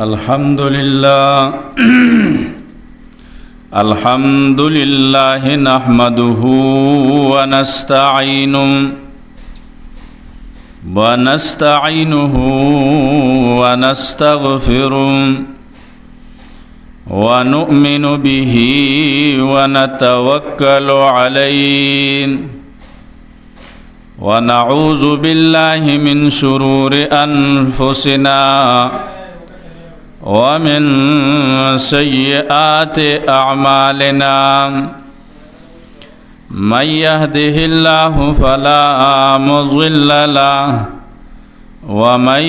अल्हम्दुलिल्लाह नहमदुहु व नस्तईनुहु व नस्तगफिरुह व नु'मिनु बिही व नतवक्कलु अलैहि व नऊज़ु बिल्लाहि मिन शुरूरि अनफुसिना व मिन सय्यिआति अअमालिना मन यहदिहिल्लाहु फला मुज़िल्ल लहु व मन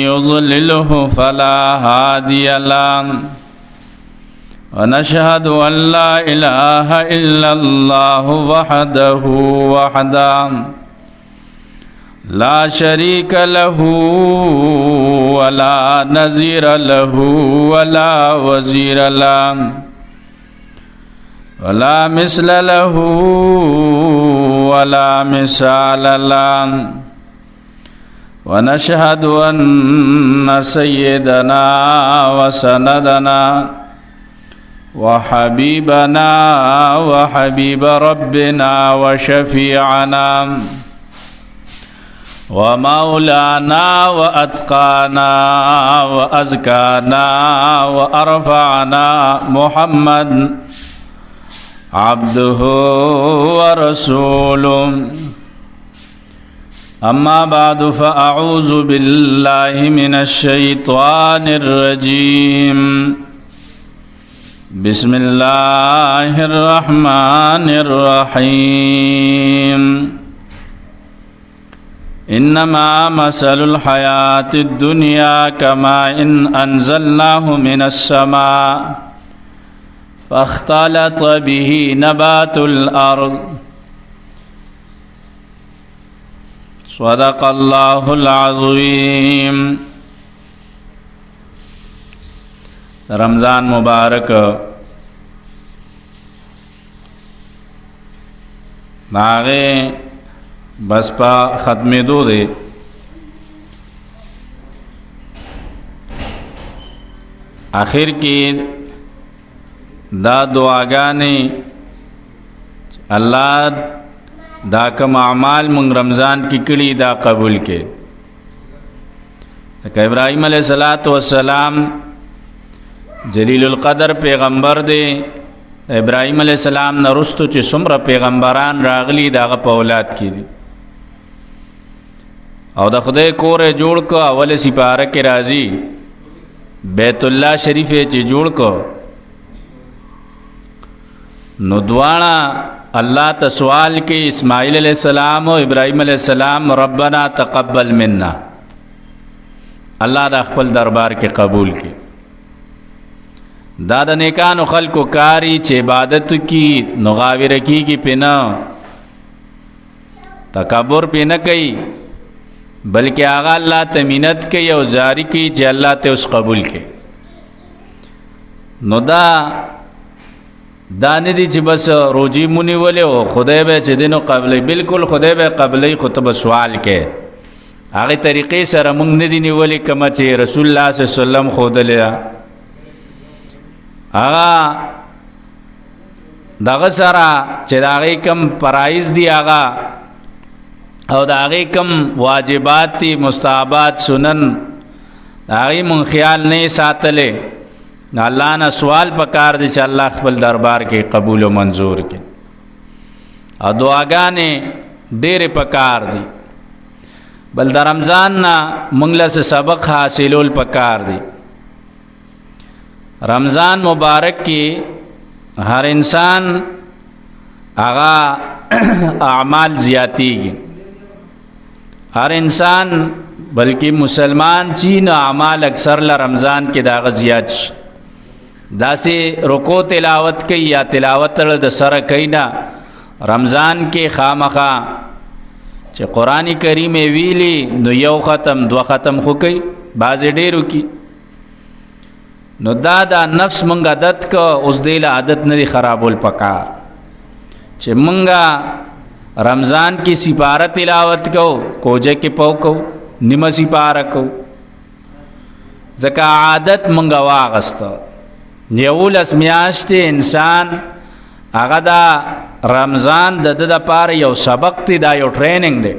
युज़लिलहु फला हादिय लहु व नशहदु अन ला इलाहा इल्लल्लाहु वहदहु ला शरीक लहु वला नज़ीर लहु वला वज़ीर लहु वला मिस्ल लहु वला मिसाल लहु व नशहदु अन्न सय्यदना व सनदना व हबीबना व हबीब रब्बिना व शफीअना व मौलाना व अत्काना व अज़काना व अरफ़ाना मुहम्मद अब्दुहु व रसूलुहु अम्मा बादु फ़अऊज़ु बिल्लाहि मिनश शैतानिर रजीम बिस्मिल्लाहिर रहमानिर रहीम इन्नमा मसलुल हयातिद दुनिया कमाइन अंज़लनाहु मिनस समा फ़ख्तलत बिही नबातुल अर्ज़ सदक़ल्लाहुल अज़ीम। रमज़ान मुबारक नागे बसपा ख़त्मे दो दे आखिर की दा दुआगाने अल्लाह दा कम अमाल मुंग रमज़ान की कड़ी दा कबूल के इब्राहीम अलैहिस्सलातु वस्सलाम जलीलुल क़दर पैगम्बर दे इब्राहीम अलैहिस्सलाम नरुस्तु चे सुमर पैगम्बरान रागली दाग पौलाद की दी और द खुदे कोर जोड़ को अवल सिपारा के राजी बैतुल्ला शरीफ चे जोड़ को नुद्वाना अल्लाह तसवाल के इस्माइल अलैहिस्सलाम और इब्राहीम अलैहिस्सलाम रब्बना तक़ब्बल मिन्ना अल्लाह दा अख्पल दरबार के कबूल के दादा नेकान खल को कारी चे इबादत की नुगाविर की पिना तकब्बुर पे न कई बल्कि आगा अल्लाह तमीनत के या जारी की चे अल्लाह ते उस कबूल के नुदा दाने दी ची बस रोजी मुनि वले हो खुदे बे चे दिनो कबल बिल्कुल खुदे बे कबल खुतब सवाल के आगे तरीक़े से रमुंग नदी वली कमा चे रसूलुल्लाह सल्लल्लाहु अलैहि वसल्लम खुद लिया आगा दाग सारा चे दागे कम पराइज दी आगा और दागे कम वाजिबात थी मुस्ताहबात सुनन दागे मुंग ख्याल नहीं सातले अल्लाह ना सवाल पकार दी अल्लाह अक़बल दरबार के कबूल व मंजूर के और दुआगाने डेरे पकार दी बल्दा रमज़ान ना मंगला से सबक हासिलोल पकार दी रमज़ान मुबारक की हर इंसान आगा आमाल ज़ियाती हर इंसान बल्कि मुसलमान चीन आमाल अक्सर ला रमज़ान के दाग ज़ियात दासी रुको तिलावत कई या तिलावत द सर कई ना रमज़ान के खामखा चे कुरान करीम वीली नो यौ ख़त्म दो ख़त्म हो कई बाज़ डेरू की नो दादा नफ्स मंगा आदत को उस दिल आदत नहीं ख़राबुल पकार चे मंगा रमज़ान की सिपारा तिलावत को कोजे के पौ को निम सिपारा को ځکه عادت مونږ واغسته 11 میاشتې انسان هغه دا رمضان د د لپاره یو سبق دی، دا یو ټریننګ دی.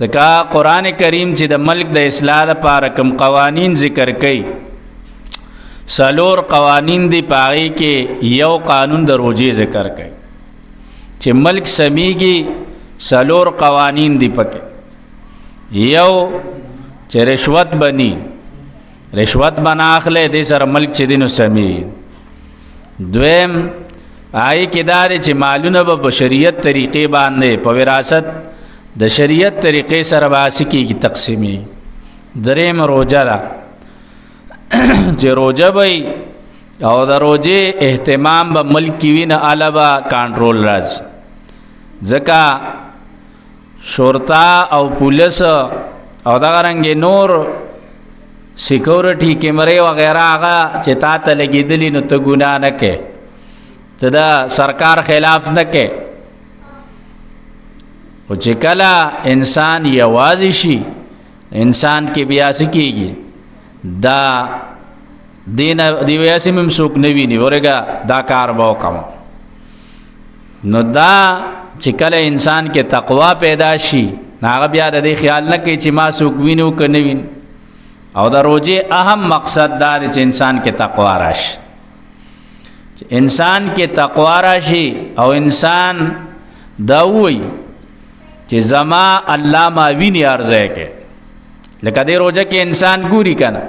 ځکه قرآن کریم چې د ملک د اصلاح لپاره کوم قوانین ذکر کوي 4 قوانین دی، په هغې کې یو قانون د روژې ذکر کوي چې ملک سمیږي 4 قوانین دی پکې. یو چې رشوت بنی، رشوت بنا اخلي دې سره ملک چې دینو سمی. دویم آی کې دا چې مالونه به شریعت طریقې باندې په وراثت د شریعت طریقې سره واسي کېږي تقسیمي. دریم روزه ده چې روزه به او د روزې اهتمام به ملک کې وي، نه علاوه کنټرول راځي. ځکه شرطه او پولیس او دغه رنګې نور سیکورټي کیمرې وغیرہ هغه چې تا ته لګېدلي نو ته ګناه نه کوې، ته د سرکار خلاف نه کوې. خو چې کله انسان یوازې شي انسان کې بیا څه کېږي، دا دی ویاسې مې هم څوک نه ویني ورګه دا کار به وکړم. نو دا چې کله انسان کې تقوا پیدا شي هغه بیا د دې خیال نه کوي چې ما څوک ویني او که نه ویني. او د روزې اهم مقصد دا دی چې انسان کې تقوا راشي، چې انسان کې تقوا راشي او انسان دا وایي چې زما الله ما ویني ارزه کې. لکه دې روزه کې انسان ګوري کنه،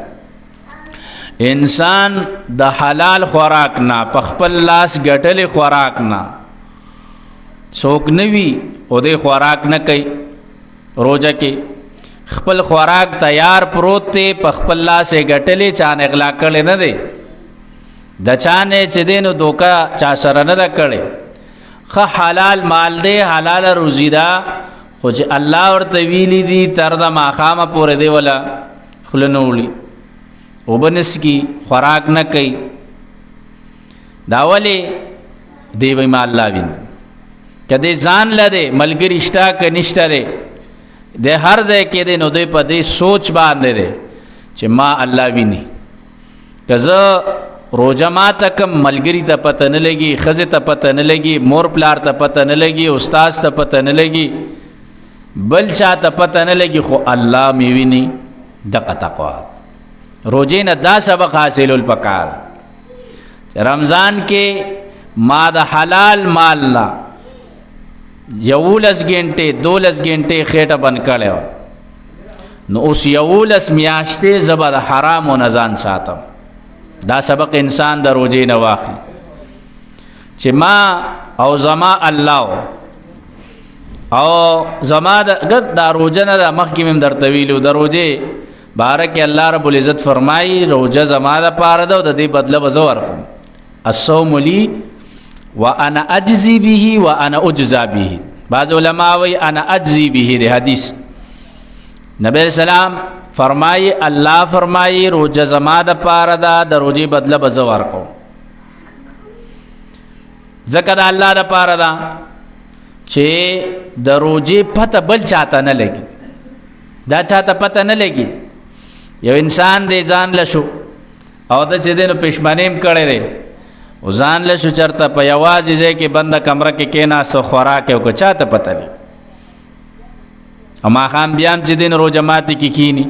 انسان د حلال خوراک نه په خپل لاس ګټلې خوراک نه څوک نه وي او دې خوراک نه کوي. روزه کې خپل خوراک تیار پروت دی، په خپل لاس یې ګټلې، چا نه اغلا کړی نه دی، د چا نه چې دی نو دوکه چا سره نه ده کړې. ښه حلال مال دی، حلال روزي ده، خو چې الله ورته ویلي دي تر د ماښامه پورې دی ولا خوله نه وړي، اوبه نه څښي، خوراک نه کوي. دا ولې دی وایي ما الله ویني. که دی ځان لري ملګري شته که نشته دی، د هر ځای کې دی نو دوی په دې سوچ باندې دی چې ما الله ویني. که زه روزه ماته کم ملګري ته پته نه لګي، ښځې ته پته نه لګي، مور پلار ته پته نه لګي، استاد ته پته نه لګي، بل چا ته پته نه لګي، خو الله مې ویني. دغه تقوا روزې نه دا سبق حاصلول پکار. رمضان کې ما د حلال مال نه 11 غنټې 12 غنټې خېټه بند کړی وه، نو اوس 11 میاشتې زه به د حرامو نه ځان ساتم. دا سبق انسان د روزې نه واخلي چې ما او زما الله او زما دا روزه نه ده. مخکې مې درته ویلو د روزې باره کې الله رب العزت فرمایي روزه زما دپاره ده او د دې بدله به زه ورکوم. الصوم لي وانا اجزي به وانا اجزا به. بعض علماء وی انا اجزي به دی حدیث. نبی السلام فرمائی اللہ فرمائی روزه زما د پاره ده، د روزې بدله به زه ورکوم. ځکه د الله د پاره ده چې د روزې پته بل چاته نه لګي. دا چاته پته نه لګي. یو انسان دی ځان له شو او د چې دی نو پښمنۍ هم کړی دی، او ځان له شو چېرته په یوازې ځای کې بنده کمره کې کېناست، خوراک یې وکړه، چاته پته لګي. او ماښام بیا هم چې دی نو روژه ماتې کې کښېني.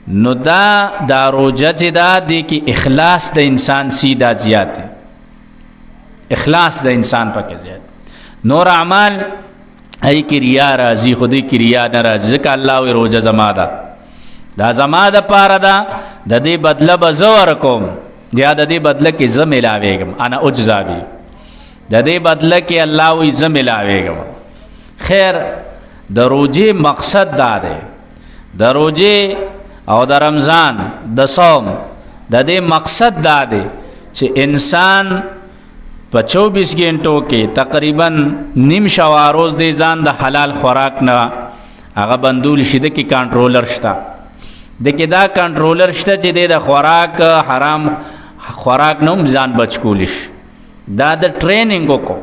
نو دا روژه چې دا دی کې اخلاص د انسان سیده زیات دی، اخلاص د انسان پکې زیات. نور اعمال ای کې ریا راځي، خو دې کې ریا نه راځي. ځکه الله وایي روژه زما ده، دا زما دپاره ده، د دې بدله به زه ورکوم، یا د دې بدله کې زه ملاویږم. انا اجزا بی، د دې بدله کې الله وایي زه ملاویږم. خیر د روژې مقصد دا دی، د روژې او د رمضان د صوم د دې مقصد دا دی چې انسان په 24 غنټو کې تقریبا نیم شوا روز دی ځان د حلال خوراک نه هغه بندول شي. د کې کنټرولر شته، د کې دا کنټرولر شته چې د خوراک حرام خوراک نه هم ځان بچ کولی شي. دا د ټریننګ وکړو،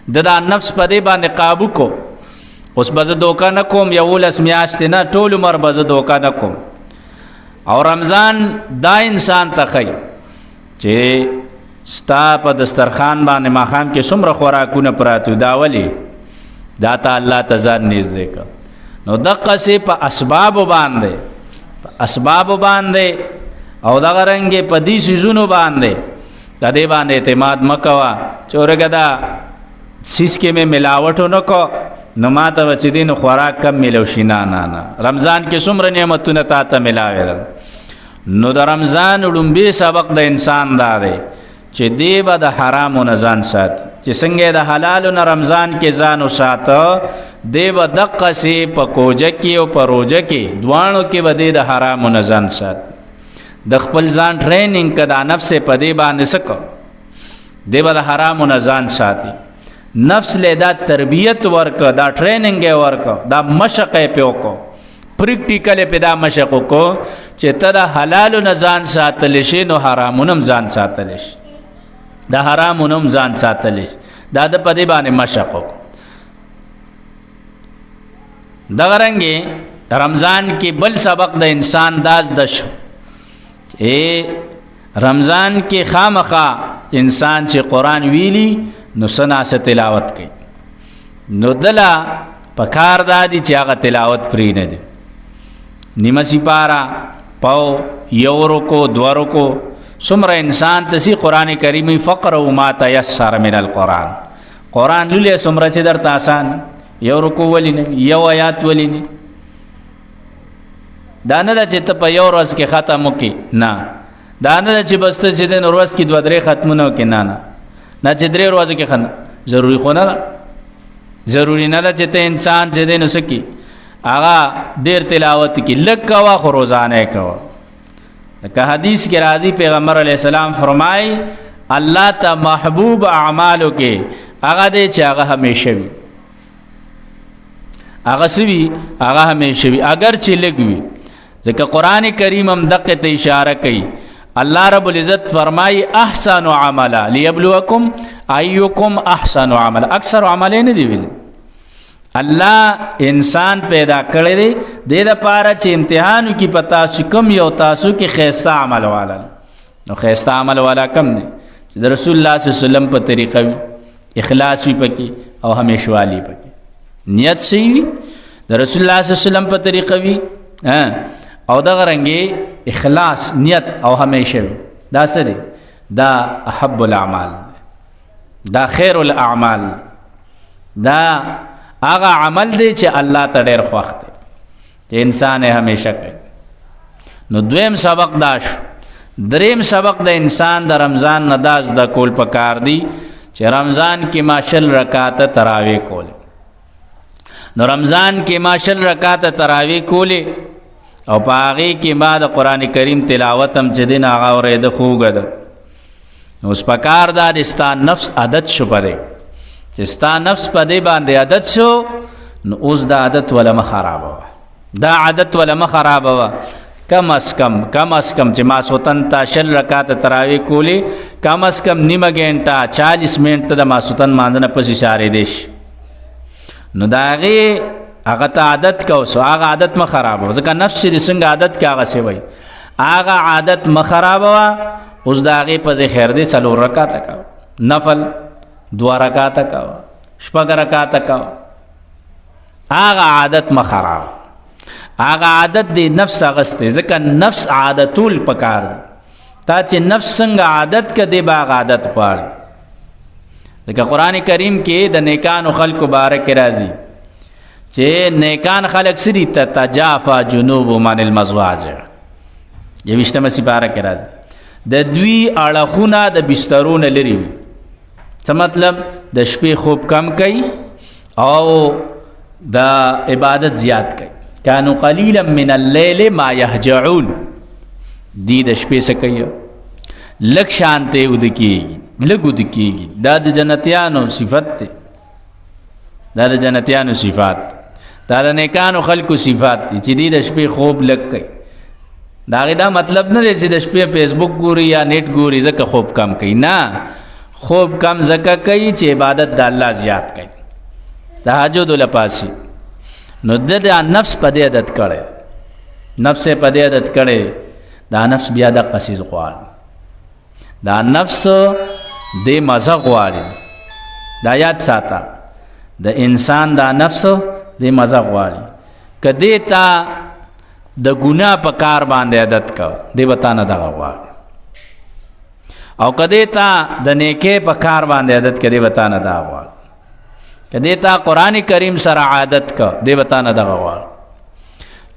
د نفس په دې باندې قابو کو. اوس به زه دوکه نه کوم 11 میاشتې نه، ټول عمر به زه دوکه نه کوم. او رمضان دا انسان ته ښیي چې ستا په دسترخوان باندې ماښام کې څومره خوراکونه پراته دا ولې دا ته الله ته ځان نږدې کړه. نو دقسې په اسبابو باندې او دغه رنګې په دې څیزونو باندې د دې باندې اعتماد مه کوه چې ورګه دا څیز کې مې ملاوټ ونه کو نو ما ته به چې دی نو خوراک کم میلو شي. نه رمضان کې څومره نعمتونه تا ته میلاوېدل. نو د رمضان لومبی سبق د انسان دا دی چې دی به د حرامو نه ځان ساتي، چې څنګه د حلالو نه رمضان کې ځان وساته دی به دقسې په کوجه کې او په روجه کې دواړو کې به دی د حرامو نه ځان ساتي. د خپل ځان ټریننګ که دا نفس په دی باندې څه کو دی به د حرامو نه ځان ساتي. نفس له دا تربیت ورکه، دا ټریننګ یې ورکه، دا مشق یې پې وکړو، پریکټیکل یې پې دا مشق وکړو چې ته د حلالو نه ځان ساتلی شي نو حرامونه هم ځان ساتلی شي، د حرامونه هم ځان ساتلی شي. دا د په دې باندې مشق وکړو. دغه رنګې رمضان کې بل سبق د انسان دا زده شو رمضان کې خامخا انسان چې قرآن ویلی نو سناسه تلاوت کوي، نو دلا پکار دادی چې هغه تلاوت پرې نه دی. نیمه سپاره پاو یو رکو دو رکو څومره انسان تسی قرآن کریمی فقروا ما تیسر من القرآن، قرآن لولې څومره چې درته آسان، یو رکو ولی نه، یو آیات ولی نه. دا نه ده چې ته په یو ورځ کې ختم وکړي، نه. دا نه ده چې بس ته چې دی نو ورځ کې 2-3 ختمونه وکړي، نه چې 3 ورځو کې ختم. ضروري خو نه ده، ضروري نه ده چې ته انسان چې دی نو څه کړي هغه ډېر تلاوت کړي، لږ کوه خو روزانه یې کوه. لکه حدیث کې راځي پیغمبر علیه السلام فرمایي الله ته محبوب اعمالو کې هغه دی چې هغه همیشه وي، هغه څه وي، هغه همیشه وي اگر چې لږ وي. ځکه قرآن کریم هم دقه ته اشاره کوي. الله رب العزت فرمایي احسن عملا لیبلوکم ایکم احسن عملا، اکثر عمل نه دی ویل. الله انسان پیدا کړی دی د دې لپاره چې امتحان وکړي په تاسو کوم یو تاسو کې ښایسته عمل والا. نو ښایسته عمل والا کم دی چې د رسول الله صلی الله علیه وسلم په طریقه وي، اخلاص وي پکې او همیشوالي پکې، نیت صحیح وي د رسول الله صلی الله علیه وسلم په طریقه وي او دغه رنګې اخلاص نیت او همیشه وي. دا څه دی؟ دا احب الاعمال، دا خیر الاعمال، دا هغه عمل دی چې الله ته ډېر خوښ دی چې انسان یې همیشه کوي. نو دویم سبق دا شو. دریم سبق د انسان د رمضان نه دا زده کول پکار دی چې رمضان کې ما 20 رکعاته تراویح کولې. نو رمضان کې ما 20 رکعاته تراویح کولې او په هغې کې ما د قرآن کریم تلاوت هم چې دی نو هغه اورېده خوږه ده. نو اوس پکار دا د ستا نفس عادت شو په دی چې ستا نفس په دی باندې عادت شو، نو اوس دا عادت وله مه خرابوه، دا عادت وله مه خرابوه. کم از کم چې ماسوتن ته 20 رکعاته تراویح کولې، کم از کم نیمه ګنټه 40 منټ ته د ماسوتن مانځه نه پسې شارېدی شي. نو د هغې هغه ته عادت کو، سو هغه عادت مه خرابوه، ځکه نفس چې د څنګه عادت کې هغسې وایي، هغه عادت مه خرابوه. اوس د هغې په ځای خیر دی 4 رکعاته کوه، نفل 2 رکعاته کوه، 6 رکعاته کوه. هغه عادت مه خرابوه، هغه عادت دی نفس اغستی، ځکه نفس عادتول پکار دی. تا چې نفس څنګه عادت که دی به هغه عادت غواړي. ځکه قرآن کریم کې د نیکانو خلکو باره کې راځي چې نیکان خلک څه دي؟ تتجافا جنوبهم عن المضاجع، 20مه سپاره کې راځي د دوی اړخونه د بسترو نه لرې وي. څه مطلب؟ د شپې خوب کم کوي او د عبادت زیات کوي. کانو قلیلا من اللیل ما یهجعون، دی د شپې څه کوي؟ لږ شانته ود کېږي، لږ ود کېږي. دا د جنتیانو صفت دی، دا د جنتیانو صفات، دا د نیکانو خلکو صفات دي چې دی د شپې خوب لږ کوي. د هغې دا مطلب نه دی چې د شپې فیسبک ګوري یا نیټ ګوري ځکه خوب کم کوي، نه، خوب کم ځکه کوي چې عبادت د الله زیات کوي، تهجد له پاسي. نو د نفس په دې عادت کړی، نفس په دې عادت کړی دا نفس بیا د قصیز غواړي دا نفس د مزه غواړي دا یاد ساته د انسان دا نفس د مزه غواړي کدی تا د ګناه په کار باندې عادت کو دی وتا نه دغه غواړي او کدی تا د نیکه په کار باندې عادت کدی وتا نه دا غواړي کدی تا قران کریم سره عادت کو دی وتا نه دغه غواړي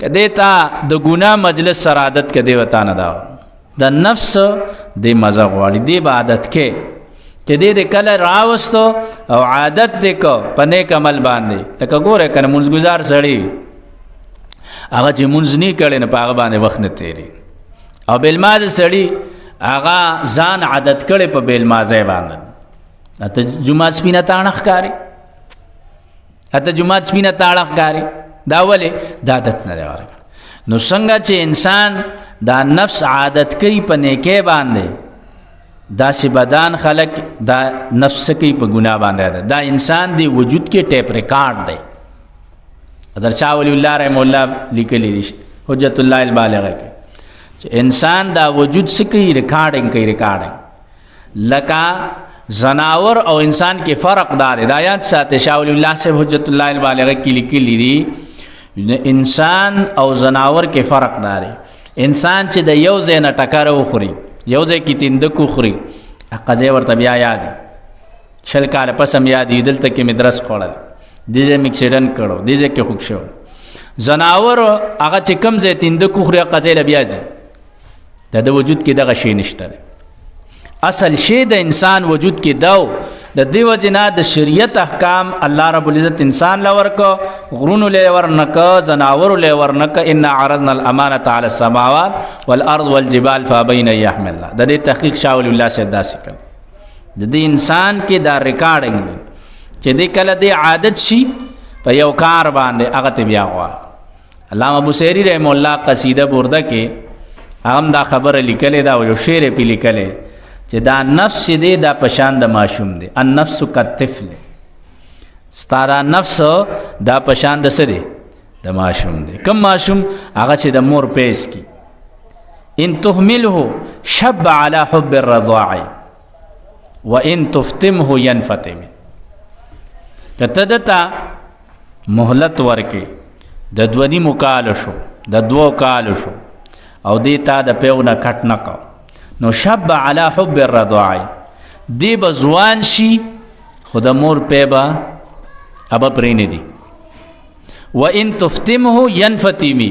کدی تا د ګناه مجلس سره عادت کدی وتا نه دا د نفس د مزه غواړي دی عادت کې چې دې کله راوستو او عادت دې کو پنه کمل باندې لکه ګوره کنه مونږ گزار سړی هغه چې مونږ نه کړي نه پاغه باندې وخت نه تیری او بلماز سړی هغه ځان عادت کړي په بلمازه باندې ته جمعه سپینه تاڼخ کاری ته جمعه سپینه تاڼخ کاری دا ولې د عادت نه لري نو څنګه چې انسان دا نفس عادت کوي په نیکه باندې دا سی بدان خلق دا نفس کی په ګناه باندې دا انسان دی وجود کې ټیپ ریکارډ دی ادر شاه ولی الله رحم الله لیکلی دی حجت الله البالغه کې چې انسان دا وجود سکی ریکارډینګ کوي ریکارډینګ لکه زناور او انسان کې فرق دار ہدایات ساتھ شاه ولی الله سے حجت الله البالغه کې لیکلی دی انسان او زناور کې فرق دار انسان چې د یو ځای نه ټکر وخوري یو ځای کې تیندکو خوري قضیه ورته بیا یاد شل کال پس هم یاد دلته کې مدرس خوړل دې مې اکسیډنټ کړو دې کې خوښ شو زناور هغه چې کم ځای تیندکو خوري قضیه بیا ځي د وجود کې دغه شی نشته اصل شی د انسان وجود کې داو د دیو جنا د شریعت احکام الله رب العزت انسان لور کو غرون لور نک زناور لور نک ان عرضنا الامانه على السماوات والارض والجبال فابين يحملها د دې تحقیق شاه ولی الله سے داسې کړ د دې انسان کې دا ریکارډینګ چې د کله د عادت شي په یو کار باندې هغه ته بیا غوا علامه ابوسیری رحم الله قصیده برده کې هم دا خبره لیکلې دا یو شعر په لیکلې چې دا نفس دې دا پشان د ماشوم دی النفس کالطفل ستاره نفس دا پشان د سره د ماشوم دی کم ماشوم هغه چې د مور پیس کی ان تهمله شب على حب الرضاع وان تفتمه ينفتم کتدتا مهلت ورکی د دوی مکال شو د دو کال شو او دیتا د پیونه کټ نکاو نو شب علی حب الرضاع دی بزوان شي خود مور پیبا ابا پرینه دی و ان تفتمه ينفتمی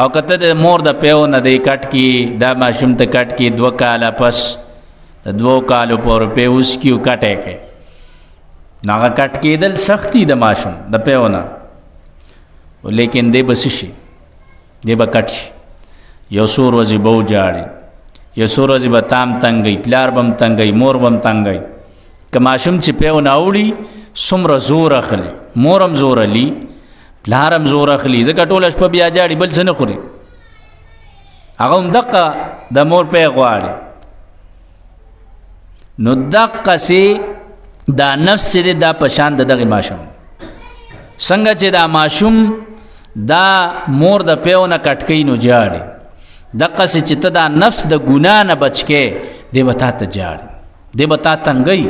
او کته د مور د پیو نه دی کټ کی دا ماشوم ته کټ کی دو کاله پس د دو کالو پر پیوس کیو کټه کې ناغه کټ کېدل سختی د ماشوم د پیو نه لیکن دی بس شي دی به کټ یو سور وزي بو جاړي یو سور وزي به تام تنګي پلار بم تنګي مور بم تنګي کماشم چې پیو ناوړي سمره زور اخلي مورم زور علي پلارم زور اخلي زکه ټول شپه بیا جاړي بل څه نه خوري هغه هم دقه د مور په غواړي نو دقه سي دا نفس دې دا پشان دغه ماشوم څنګه چې دا ماشوم دا مور د پیو نه کټکې نو جاړي دقه سي چې ته دا نفس د ګنا نه بچکه دی وتا ته جاړي دی وتا تنګي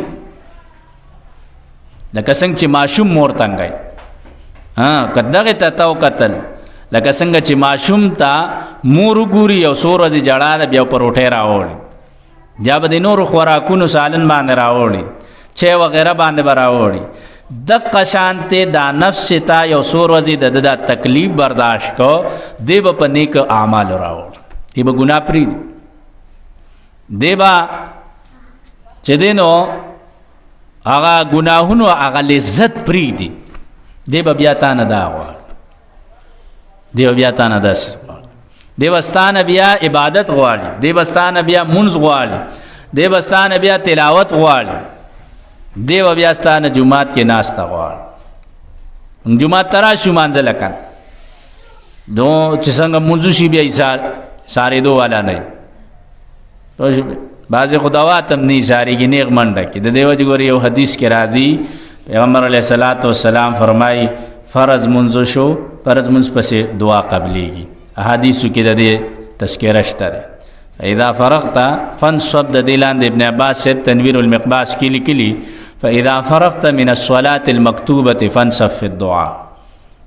لکه څنګه چې ماشوم مور تنګي کداغه ته تاو قتل لکه څنګه چې ماشوم ته مور ګوري او سورج جړاله بیا پر وټه راوړي بیا به نور خوراکونو سالن باندې راوړي چې وغیرہ باندې راوړي د قشانته دا نفس تا یو سورج د تکلیف برداشت کو دی په نیک اعمال راوړ دی به ګناه پری دی با چې دینو هغه ګناهونو هغه لذت پری دی دی بیا تا نه دا غواړي دی بیا تا نه داس دی واستانه بیا عبادت غواړي دی واستانه بیا منځ غواړي دی واستانه بیا تلاوت غواړي دی بیا ستانه جمعات کې ناشته غواړي جمعات ترا شو مانځل کړه دو چې څنګه منځ شي بیا ساري دو والا نه بعض خداوات هم نه ساري کې نیغ منډه کې د دیو جګوري یو حدیث کې راځي پیغمبر علیه الصلاۃ والسلام فرمای فرض منځ شو فرض منځ پسې دعا قبليږي احادیثو کې د دې تذکرہ شته ده. فاذا فرغت فانصب د دلان ابن عباس سے تنویر المقباس کی لیکلی فاذا فرغت من الصلاه المكتوبه فانصب في الدعاء.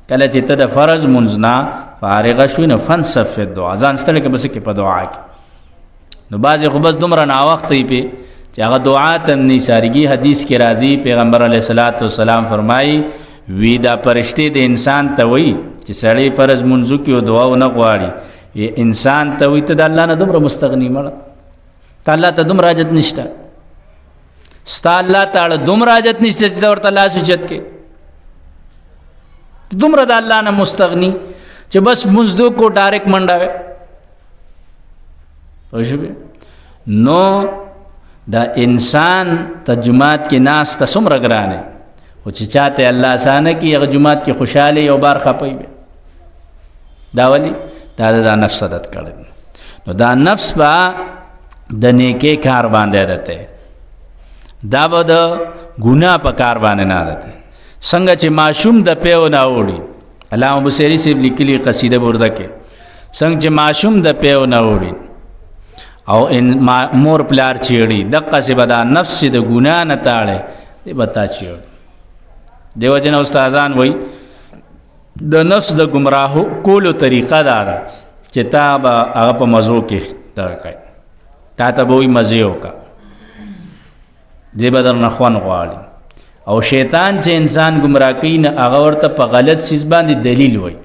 کله چې ته د فرض منځنا فارغ شو نه فانصب في الدعاء ځان ستړي کې بس کې په دعا کې. نو بعضې خو بس دومره ناوخته یې پې چې هغه دعا ته هم نه سارګي. حدیث کې راځي پیغمبر علیه صلات وسلام فرمایي وی دا پرشتې د انسان ته وایي چې سړی فرض منځو کې او دعا ونه غواړي انسان ته وایي ته د الله نه دومره مستغني مړه ته الله ته دومره حاجت نشته ستا الله تعالی دومره حاجت نشته چې ته ورته لاس اوچت کې دومره د الله نه مستغني چې بس مزدو کو ډایرکټ منډاوي پوه نو دا انسان ته جماعت کې ناس ته څومره ګرانه خو چې چاته الله اسانه کې هغه جماعت کې خوشاله یو بار خپوي دا ولی دا نفس عادت کړي. نو دا نفس با د نیکه کار باندې عادت دا به د ګناه په کار باندې نه عادت څنګه چې معشوم د پیو نه وړي. علامه بصری سے لیکلي قصیده برده کې څنګه چې معشوم د پیو نه وړي او ان مور پلار چیړي دغه څه بدا نفس د ګناه نه تاړي دی بتا چیړي. دیو جن استادان وای د نفس د گمراه کولو طریقه دا ده چې تا به هغه په مزو کې دا کوي تا ته به وي مزه وکړه دی بدر نه خوان غواړي او شیطان چې انسان گمراه کوي نه هغه ورته په غلط چیز باندې دلیل وای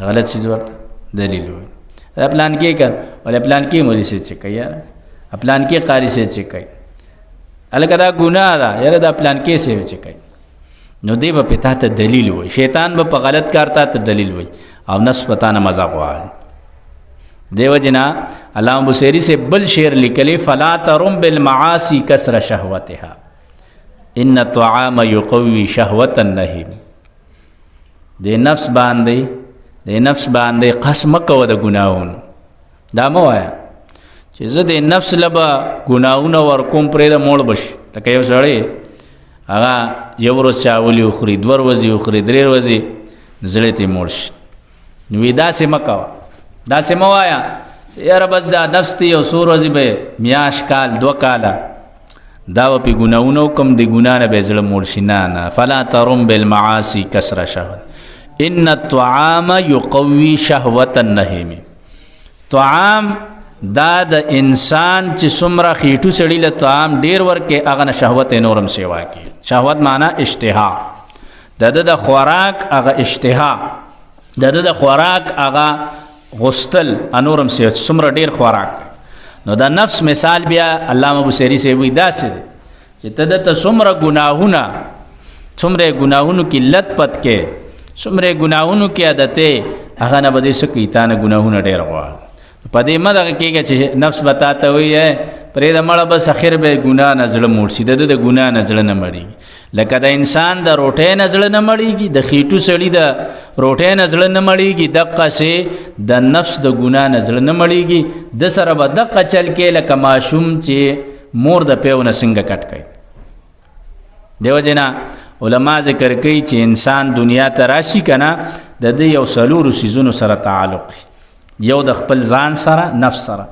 غلط چیز ورته دلیل وای پلان کې کر ولې پلان کې مولوی سے چکای یار پلان کې قاری سے چکای الګا دا ګناه ده یاره دا پلان کې سے چکای نو دی به پتا ته دلیل وای شیطان به په غلط کار ته دلیل وای او نفس پتا نه مزه غواړي. دیو جنا علامه بصری سے بل شعر لیکلی فلا ترم بالمعاصی کسر شهوتها ان الطعام يقوي شهوة النهيم. د نفس باندې قسم کوه د ګناهونو دا مو وایا چې زه د نفس لبا ګناهونه ور کوم پرې د موړ بش لکه یو سړی هغه یو ورځ چاولي خوري دوه ورځې خوري درې ورځې زړه ته موړ شي نو دا سم کوه دا سم وایا چې یاره بس دا نفس ته یو څو ورځې به میاش کال دوه کاله دا په ګناهونو کوم د ګناه نه به زړه موړ شي نه فلا ترم بالمعاصي کسر شهوت ان الطعام يقوي شهوة النهيم. طعام دا د انسان چې څومره خېټو سړی له طعام ډیر ورکې هغه نه شهوت نورم سیوا کی. شهوت معنا اشتها د خوراک هغه اشتها د خوراک هغه غستل انورم سی څومره ډیر خوراک. نو دا نفس مثال بیا علامه بصری سے وی داسې چې ته څومره ګناهونو کې لت پت کې څومره ګناهونو کې عادتې هغه نه بده سکی تا نه ګناهونه ډیر غواړي په دې مدغه کېږي چې نفس بتاته وي پرې د مړه بس اخر به ګناه نه زړه موړ شي د ګناه نه زړه نه مړېږي لکه د انسان د روټۍ نه زړه نه مړېږي د خېټو سړي د روټۍ نه زړه نه مړېږي دقسې د نفس د ګناه نه زړه نه مړېږي د سره به دقه چل کې لکه ماشوم چې مور د پیو نه څنګه کټ کوي. دیو جنا علما ذکر کوي چې انسان دنیا ته راشي کنه د دې یو څلورو سيزونو سره تعلق یو د خپل ځان سره نفس سره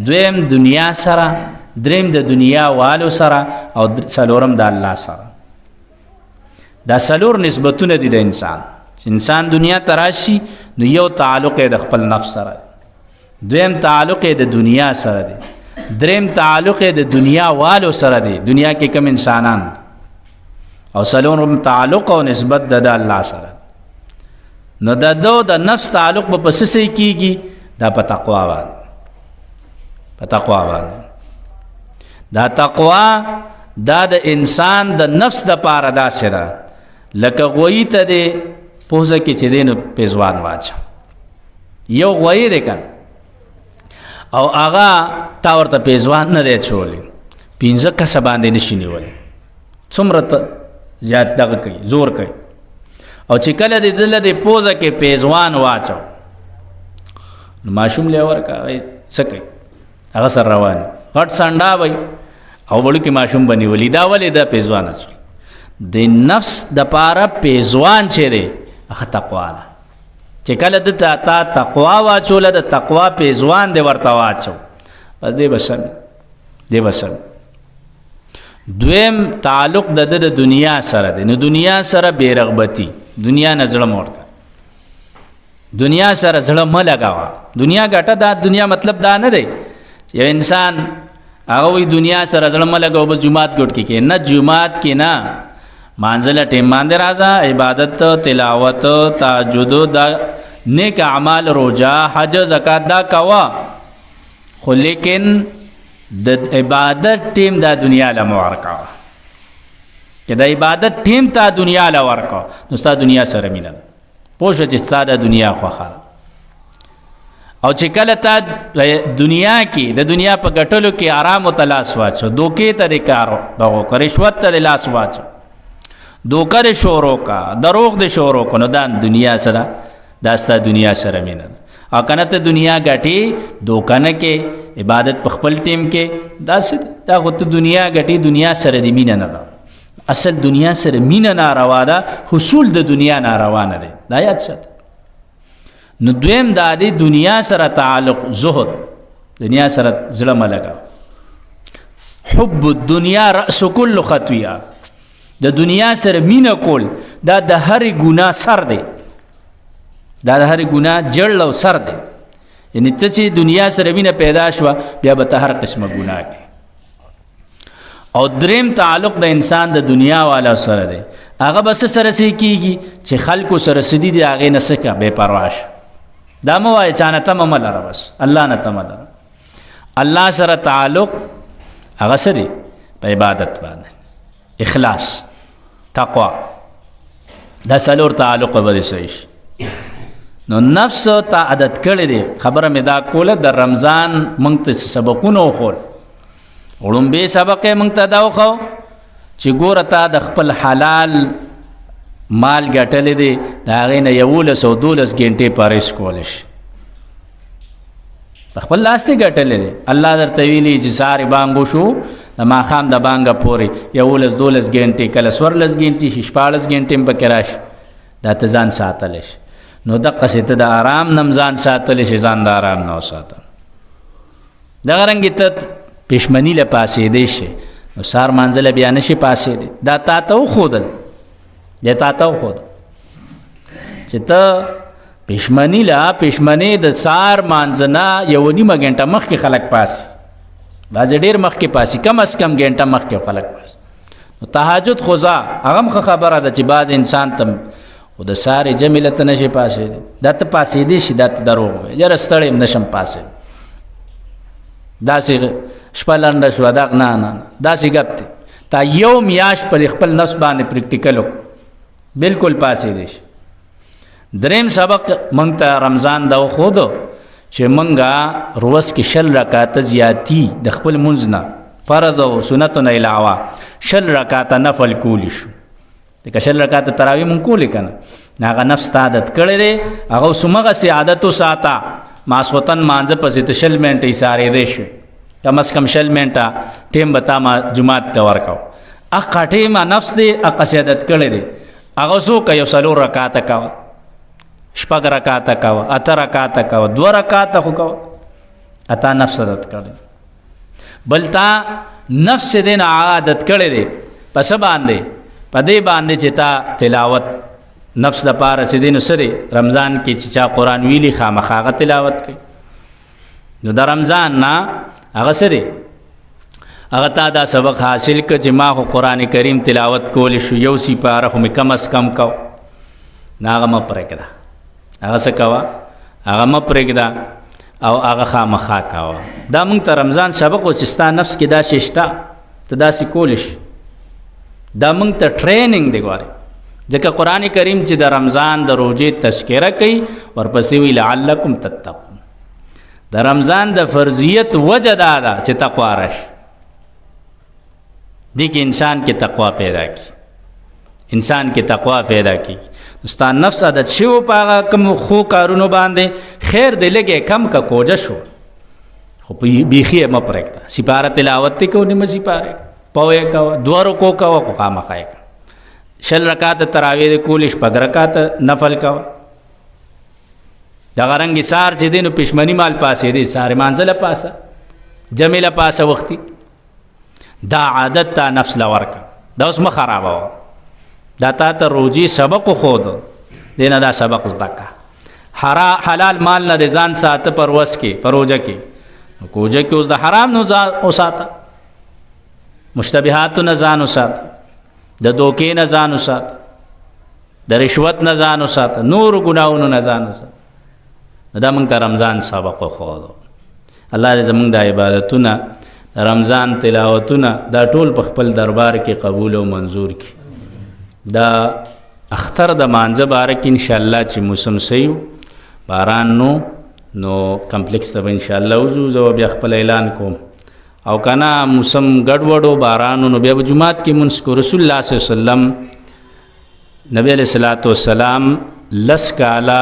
دویم دنیا سره دریم د دنیا والو سره او څلورم د الله سره. دا څلور نسبتونه دي د انسان چې انسان دنیا ته راشي نو یو تعلق د خپل نفس سره دویم تعلق د دنیا سره دی دریم تعلق د دنیا والو سره دی دنیا کې کم انسانان او څلورم تعلق او نسبت د الله سره. نو د نفس تعلق په پسې کیږي دا په تقوا باندې دا تقوا دا د انسان د نفس د پاره دا سره لکه غوی ته د پوزه کې چې دین پیزوان واچ یو غوی دی کن او هغه تا ورته پیزوان نه دی چولې پینځه کسه باندې نشي نیولې څومره زیات دغه کوي زور کوي او چې کله د دل د پوزه کې پیزوان واچو نو ماشوم له ورکا سکه هغه سره روان غټ سانډا وای او وړو کې ماشوم بنی ولی دا ولې د پیزوان اصل د نفس د پاره پیزوان چره هغه تقوا ده چې کله د تا تقوا واچوله د تقوا پیزوان دی ورته واچو بس دی بسم دویم تعلق د دنیا سره دی. نو دنیا سره بے رغبتی، دنیا نه زړه مورته، دنیا سره زړه مه لګوه. دنیا ګټه دا دنیا مطلب دا نه دی یو انسان هغه وی دنیا سره زړه مه لګوه بس جماعت ګډ کې نه، جماعت کې نه، مانځله ټیم باندې راځه، عبادت، تلاوت، تهجد، دا نیک اعمال، روزه، حج، زکات دا کوه، خو لیکن د عبادت ټیم دا دنیا له مه ورکوه. که د عبادت ټیم تا دنیا له ورکوه نو ستا دنیا سره مینه ده، پوه شوه چې ستا د دنیا خوښه ده. او چې کله تا دنیا کې د دنیا په ګټلو کې آرام ته لاس واچو، دوکې ته د کار وکړه، رشوت ته د لاس واچو، دوکه د شروع کا، دروغ د شروع کو، نو دا دنیا سره دا ستا دنیا سره مینه ده. او کنه ته دنیا ګټي دوکه نه کې، عبادت په خپل ټیم کې، دا خو ته دنیا ګټي، دنیا سره د مینه نه ده. اصل دنیا سره مینه ناروا ده، حصول د دنیا ناروا نه دی، دا یاد ساته. نو دویم دا دی دنیا سره تعلق، زهد، دنیا سره زړه مه لګوه. حب الدنیا رأس کل خطیه، د دنیا سره مینه کول دا د هرې ګناه سر دی، دا د هرې ګناه جړ او سر دی. یعنی ته چې دنیا سره مینه پیدا شوه بیا به ته هر قسمه ګناه کوې. او دریم تعلق د انسان د دنیا والا سره دی، هغه به څه سره څه کېږي چې خلکو سره څه دي د هغې نه څه کړه، بې پروا شه. دا مه وایه چا نه تمه مه لره، بس الله نه تمه لره. الله سره تعلق هغه څه دی؟ په عبادت باندې، اخلاص، تقوا، دا څلور تعلق به دې صحیح شي. نو نفس تا عادت کړی دی. خبره مې دا کوله د رمضان موږ ته سبقونه وښول، وړومبې سبق یې موږ ته دا وښو چې ګوره تا د خپل حلال مال ګټلی دی، د هغې نه 1112 ګنټې پرهیز کولی شي، په خپل لاس دې ګټلی دی. الله درته ویلي چې سهار بانګ وشو د ماښام د بانګه پورې 11-12 ګنټې، کله 14 ګنټې شي، 16 ګنټې هم پکې راشي، دا ته ځان ساتلی شي. نو دقسې ته د آرام نه هم ځان ساتلی شي، ځان د آرام نه وساته. دغه رنګې ته پښمني له پاسېدی شي، نو سهار مانځله بیا نه شي پاسېدی. دا تا ته وښودل، دی تا ته وښودل چې ته پښمنۍ د سهار مانځه نه 1.5 ګنټه مخکې خلک پاسي، بعضې ډېر مخکې پاسي، کم از کم ګنټه مخکې خلک پاسي. نو تهجد خو ځه، هغه هم ښه خبره ده چې بعض انسان ته خو د سهارې جمعې له ته نه شي پاسېدی، دا ته پاسېدی شي، دا ته دروغ وایي، یاره ستړی یم نشم پاسېدی، داسې شپه لنډه شوه، دغه نه داسې ګپ دی. تا یو میاشت پر خپل نفس باندې پریکټیکل وکړو، بالکل پاسېدی شي. دریم سبق موږ ته رمضان دا وښودو چې موږ روز کې 60 رکعاته زیاتی د خپل مونځ نه، فرض او سنتو نه علاوه 60 رکعاته نفل کولی شو. دکه 60 رکعاته تراویح مونږ کولی که نه، هغه نفس ته عادت کړی دی، هغه اوس همغسې عادت وساته. ماسخوتن مانځه پسې ته 60 منټه ایسارېدی شو، کم از کم 60 منټه ټیم به تا ما جومات ته ورکو. هغه ټیمه نفس دی هغسې عادت کړی دی، هغه اوس وکړه، یو 4 رکعاته کوه، 6 رکعاته کوه، 8 رکعاته کوه، 2 رکعاته خو کوه، اتا نفس عادت کړی. بل تا نفس دې نه عادت کړی دی په څه باندې؟ په دې باندې چې تا تلاوت نفس دپاره چې دی نو څه دی؟ رمضان کې چې چا قرآن ویلي خامخا هغه تلاوت کوي. نو د رمضان نه هغه څه دی؟ هغه تا دا سبق حاصل کړ چې ما خو قرآن کریم تلاوت کولی شو، یو سپاره خو مې کم از کم کو. نه هغه مه پرېږده، هغه څه کوه؟ هغه مه پرېږده او هغه خامخا کوه. دا موږ ته رمضان سبق و چې ستا نفس کې دا شی شته، ته داسې کولی شي. دا موږ ته ټریننګ دی. ګورې ځکه قرآن کریم چې د رمضان د روژې تذکره کوي، ورپسې وی لعلکم تتقون. د رمضان د فرضیت وجه دا ده چې تقوا راشي، دې کې انسان کې تقوا پیدا کی، انسان کې تقوا پیدا کی. ستا نفس عادت شو په هغه کوم خو کارونو باندې، خیر دی لږې کم که کوجه شو، خو بیخي یې مه پرېږده. سپاره تلاوت دې کوو، نیمه سپاره پوه یې کوه، 2 رکوع کوه، خو خامخا یې کوه. 60 رکعاته تراویح دې کولې، 6 رکعاته نفل کوه. دغه رنګ سار چې دی نو پښمني مال پاسې دی سار مانځله پاسه جمیله پاسه وختي دا عادت تا نفس لورکه دا اوس مه خرابوه دا تا ته روجي سبق وښود دی نه دا سبق زده که حلال مال نه د ځان ساته پر وس کې په روژه کې کوجه کې اوس د حرام نه ځان وساته مشتبهاتو نه ځان وساته د دوکې نه ځان وساته د رشوت نه ځان وساته نورو ګناهونو نه ځان وساته دا موږ ته رمضان سبق وښود الله دې زموږ د عبادتونه رمضان تلاوتونه دا ټول په خپل دربار کې قبول او منظور کړي دا اختر د مانځه باره کې انشاءالله چې موسم صحیح باران نو کمپلیکس ته به انشاءالله وځو زه بیا خپل اعلان کوم او که نه موسم ګډوډ و باران نو بیا به جومات کې مونځ کو رسول الله صلی الله علیه وسلم نبی علیہ الصلوۃ والسلام لس کاله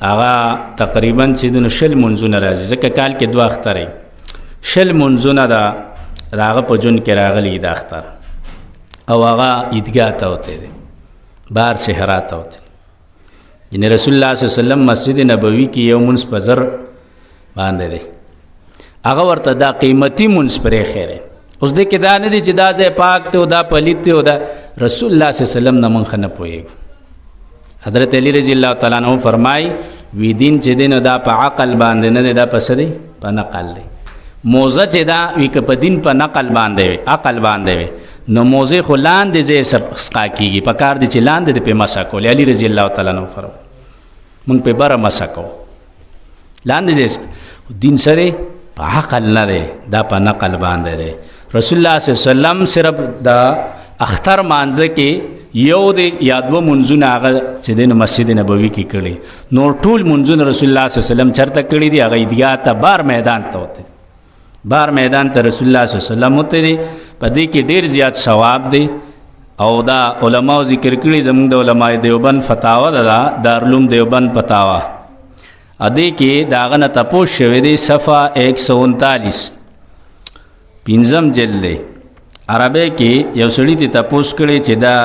هغه تقریبا چې د شل منځونه راځي ځکه کال کې دوه اخترې شل منځونه دا هغه په جون کې راغلي د اختر او هغه عیدګاه ته وته دي بار صحرا ته وته یعنی رسول الله صلی الله علیه وسلم مسجد نبوي کې یو منځ په زر باندې دی هغه ورته دا قیمتي منځ پرې خیره اوس دې کې دا نه دي چې دا ځای پاک ته او دا پلیت ته او دا رسول الله صلی الله علیه وسلم نه مونږ نه پوهېږو حضرت علی رضی الله تعالی عنہ فرمای وی دین چې دین دا په عقل باندې نه دا په سری په نقل دی موزه چې دا وی که په دین په نقل باندې وي عقل باندې وي نو موزه خو لاندې ځای سقا کیږي په کار دي چې لاندې په مسا کول علی رضی الله تعالی عنہ فرمای مونږ په بره مسا کو لاندې ځای دین سره په عقل نه دی دا په نقل باندې دی رسول الله صلی الله علیه وسلم صرف دا اختر مانځه کې یو د یادو منځونه هغه چې د مسجد نبوي کې کړي نور ټول منځونه رسول الله صلی الله علیه وسلم چرته کړي دي هغه عیدګاه ته بار میدان ته وته بار میدان ته رسول الله صلی الله علیه وسلم وته دي په دې کې ډیر زیات ثواب دی او دا علماء ذکر کړي زموږ د علماء دیوبند فتاوا دا دارالعلوم دیوبند فتاوا ادې کې داغه نه تپوس شوی دی صفحه 139 پنځم جلد دی عربی کې یو سړی ته تپوس کړي چې دا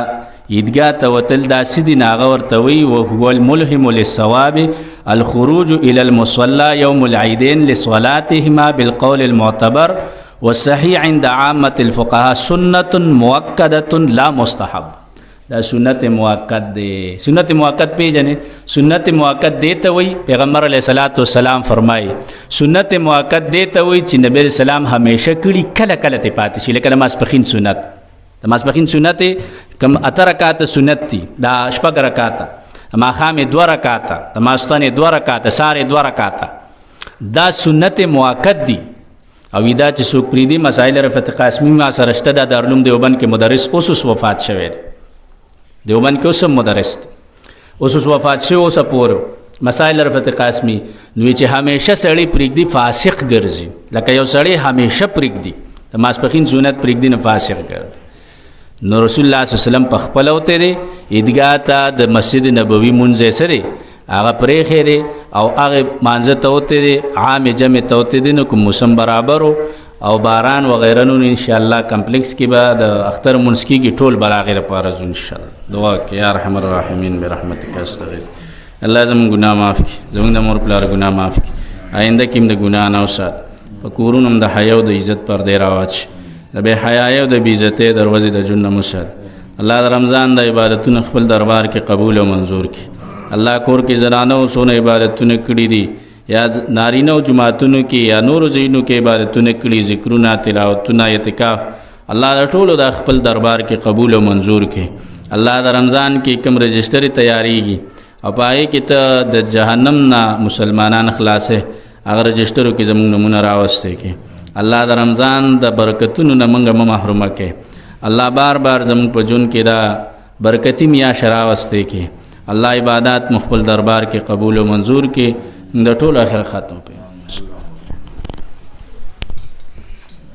عیدګاه ته وتل دا سیدی ناغه ورته وی او هو الملهم للثواب الخروج الى المصلى يوم العيدين لصلاتهما بالقول المعتبر والصحيح عند عامه الفقهاء سنه مؤكده لا مستحب دا سنت مؤکد دی سنت مؤکد پیژنې سنت مؤکد دی ته وی پیغمبر علیه الصلاۃ والسلام فرمایي سنت مؤکد دی ته وی چې نبی رسول الله همیشه کړي کله کله ته پاتې شي لکه ماسپخین سنت د ماسپخین سنت کم اتر رکعات سنت دي دا شپږ رکعات ماخام 2 رکعات د ماستانه 2 رکعات ساره 2 رکعات دا سنت مؤکد دي او دا چې څوک پریدي مسائل رفعت قاسمی ما سره شته د دارالعلوم دیوبند کې مدرس اوس وفات شوی دیوبند کې اوس مدرس اوس وفات شوی اوس پور مسائل رفعت قاسمی نو چې همیشه سړی پریږدي فاسق ګرځي لکه یو سړی همیشه پریږدي د ماسپخین سنت پریږدي نه فاسق ګرځي نو رسول الله صلی الله علیه وسلم په خپل اوته دی عیدګاه ته د مسجد نبوي منځ سره هغه پرې خیره او هغه مانځه ته اوته دی عام جمع ته اوته دی نو کوم موسم برابر او باران و غیره نو ان شاء الله کمپلیکس کې به د اختر منځ کې ټول بلاغه لپاره ځو ان شاء الله دعا کې یا ارحم الراحمین برحمتک استغیث الله زموږ ګناه معاف کړي زموږ د مور پلار ګناه معاف کړي آینده کې د ګناه نه وسات په کورونو د حیا او د عزت پر دی راوچ د بے حیاي او د بی عزتۍ دروازې د جن مسد الله د رمضان د عبادتونو خپل دربار کې قبول او منظور کړي الله کور کې زنانو سونه عبادتونه کړي دي یا نارینه او جماعتونو کې یا نور زینو کې عبادتونه کړي ذکرونه تلاوتونه اعتکاف الله د ټولو د خپل دربار کې قبول او منظور کړي الله د رمضان کې کوم رجستر تیاریږي او پای کې ته د جهنم نه مسلمانان خلاصې هغه رجسترو کې زموږ نمونه راوسته کې الله د رمضان د برکتونو نه موږ محرومه کې الله بار بار زموږ په جون کې دا برکتی میا شراوسته کې الله عبادت مخبل دربار کې قبول او منظور کې د ټول اخر ختم په